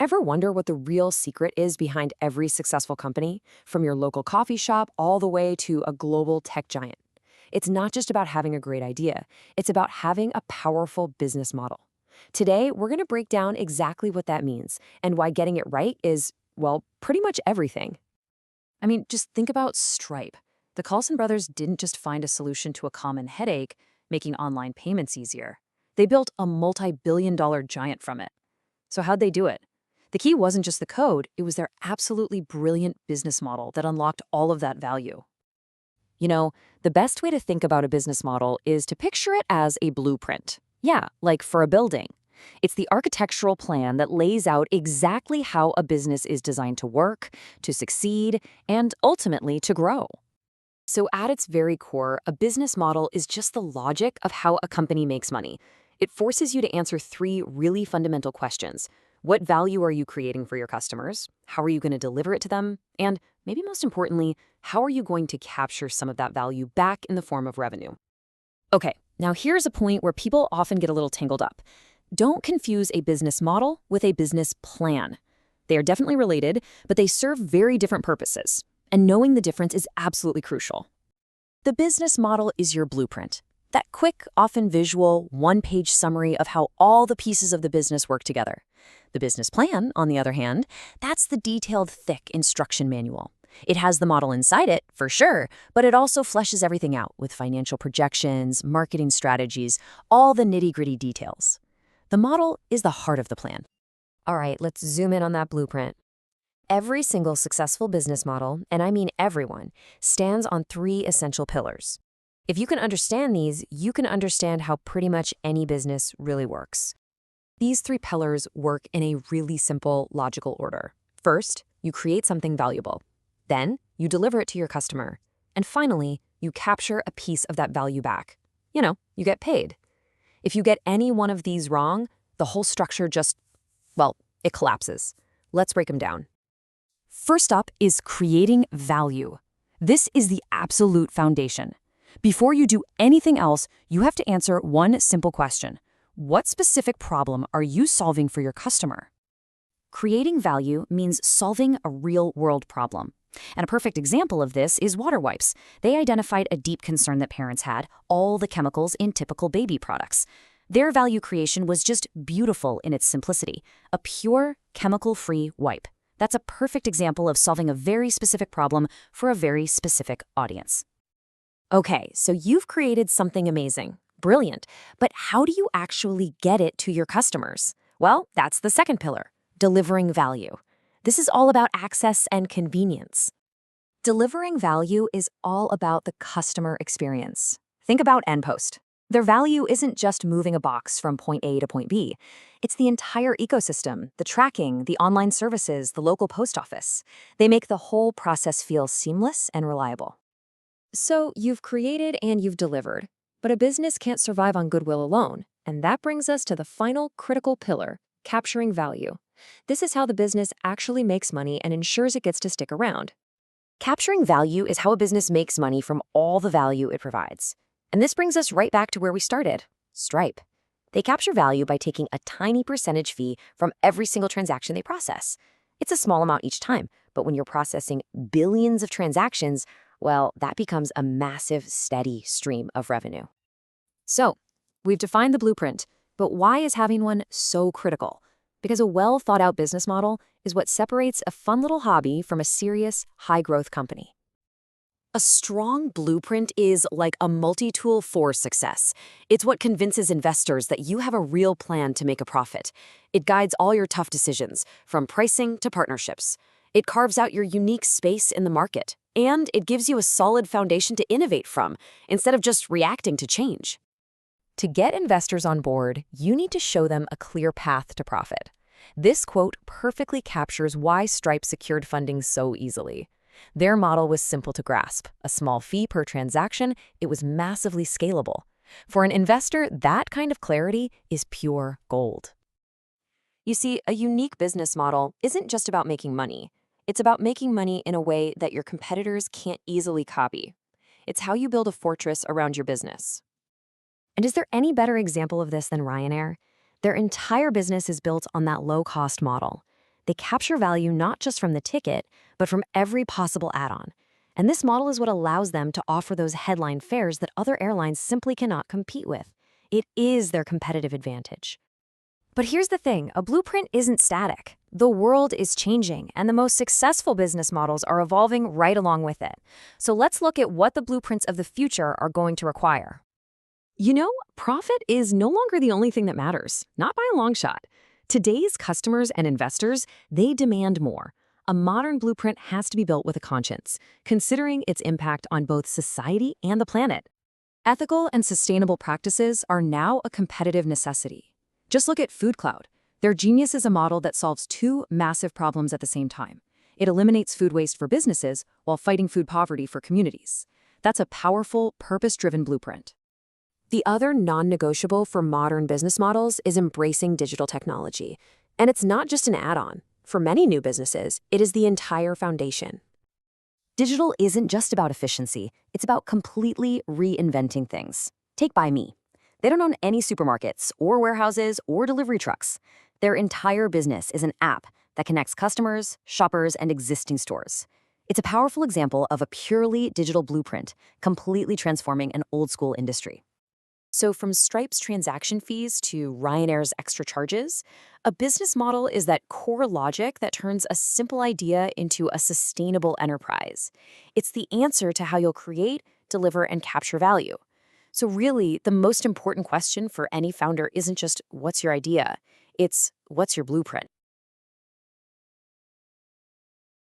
Ever wonder what the real secret is behind every successful company, from your local coffee shop all the way to a global tech giant? It's not just about having a great idea, it's about having a powerful business model. Today, we're going to break down exactly what that means and why getting it right is, well, pretty much everything. I mean, just think about Stripe. The Carlson brothers didn't just find a solution to a common headache, making online payments easier. They built a multi-billion-dollar giant from it. So how'd they do it? The key wasn't just the code, it was their absolutely brilliant business model that unlocked all of that value. You know, the best way to think about a business model is to picture it as a blueprint. Yeah, like for a building. It's the architectural plan that lays out exactly how a business is designed to work, to succeed, and ultimately to grow. So at its very core, a business model is just the logic of how a company makes money. It forces you to answer three really fundamental questions. What value are you creating for your customers? How are you going to deliver it to them? And maybe most importantly, how are you going to capture some of that value back in the form of revenue? Okay, now here's a point where people often get a little tangled up. Don't confuse a business model with a business plan. They are definitely related, but they serve very different purposes. And knowing the difference is absolutely crucial. The business model is your blueprint. That quick, often visual, one-page summary of how all the pieces of the business work together. The business plan, on the other hand, that's the detailed, thick instruction manual. It has the model inside it, for sure, but it also fleshes everything out with financial projections, marketing strategies, all the nitty-gritty details. The model is the heart of the plan. All right, let's zoom in on that blueprint. Every single successful business model, and I mean everyone, stands on three essential pillars. If you can understand these, you can understand how pretty much any business really works. These three pillars work in a really simple, logical order. First, you create something valuable. Then, you deliver it to your customer. And finally, you capture a piece of that value back. You get paid. If you get any one of these wrong, the whole structure just, well, it collapses. Let's break them down. First up is creating value. This is the absolute foundation. Before you do anything else, you have to answer one simple question. What specific problem are you solving for your customer? Creating value means solving a real-world problem. And a perfect example of this is water wipes. They identified a deep concern that parents had, all the chemicals in typical baby products. Their value creation was just beautiful in its simplicity, a pure, chemical-free wipe. That's a perfect example of solving a very specific problem for a very specific audience. Okay, so you've created something amazing. Brilliant. But how do you actually get it to your customers? Well, that's the second pillar, delivering value. This is all about access and convenience. Delivering value is all about the customer experience. Think about InPost. Their value isn't just moving a box from point A to point B. It's the entire ecosystem, the tracking, the online services, the local post office. They make the whole process feel seamless and reliable. So you've created and you've delivered, but a business can't survive on goodwill alone. And that brings us to the final critical pillar, capturing value. This is how the business actually makes money and ensures it gets to stick around. Capturing value is how a business makes money from all the value it provides. And this brings us right back to where we started, Stripe. They capture value by taking a tiny percentage fee from every single transaction they process. It's a small amount each time, but when you're processing billions of transactions, well, that becomes a massive, steady stream of revenue. So, we've defined the blueprint, but why is having one so critical? Because a well-thought-out business model is what separates a fun little hobby from a serious, high-growth company. A strong blueprint is like a multi-tool for success. It's what convinces investors that you have a real plan to make a profit. It guides all your tough decisions, from pricing to partnerships. It carves out your unique space in the market, and it gives you a solid foundation to innovate from, instead of just reacting to change. To get investors on board, you need to show them a clear path to profit. This quote perfectly captures why Stripe secured funding so easily. Their model was simple to grasp. A small fee per transaction, it was massively scalable. For an investor, that kind of clarity is pure gold. You see, a unique business model isn't just about making money. It's about making money in a way that your competitors can't easily copy. It's how you build a fortress around your business. And is there any better example of this than Ryanair? Their entire business is built on that low-cost model. They capture value not just from the ticket, but from every possible add-on. And this model is what allows them to offer those headline fares that other airlines simply cannot compete with. It is their competitive advantage. But here's the thing, a blueprint isn't static. The world is changing, and the most successful business models are evolving right along with it. So let's look at what the blueprints of the future are going to require. Profit is no longer the only thing that matters, not by a long shot. Today's customers and investors, they demand more. A modern blueprint has to be built with a conscience, considering its impact on both society and the planet. Ethical and sustainable practices are now a competitive necessity. Just look at FoodCloud. Their genius is a model that solves two massive problems at the same time. It eliminates food waste for businesses while fighting food poverty for communities. That's a powerful, purpose-driven blueprint. The other non-negotiable for modern business models is embracing digital technology. And it's not just an add-on. For many new businesses, it is the entire foundation. Digital isn't just about efficiency, it's about completely reinventing things. Take Buy Me. They don't own any supermarkets or warehouses or delivery trucks. Their entire business is an app that connects customers, shoppers, and existing stores. It's a powerful example of a purely digital blueprint, completely transforming an old-school industry. So from Stripe's transaction fees to Ryanair's extra charges, a business model is that core logic that turns a simple idea into a sustainable enterprise. It's the answer to how you'll create, deliver, and capture value. So really, the most important question for any founder isn't just what's your idea, it's what's your blueprint?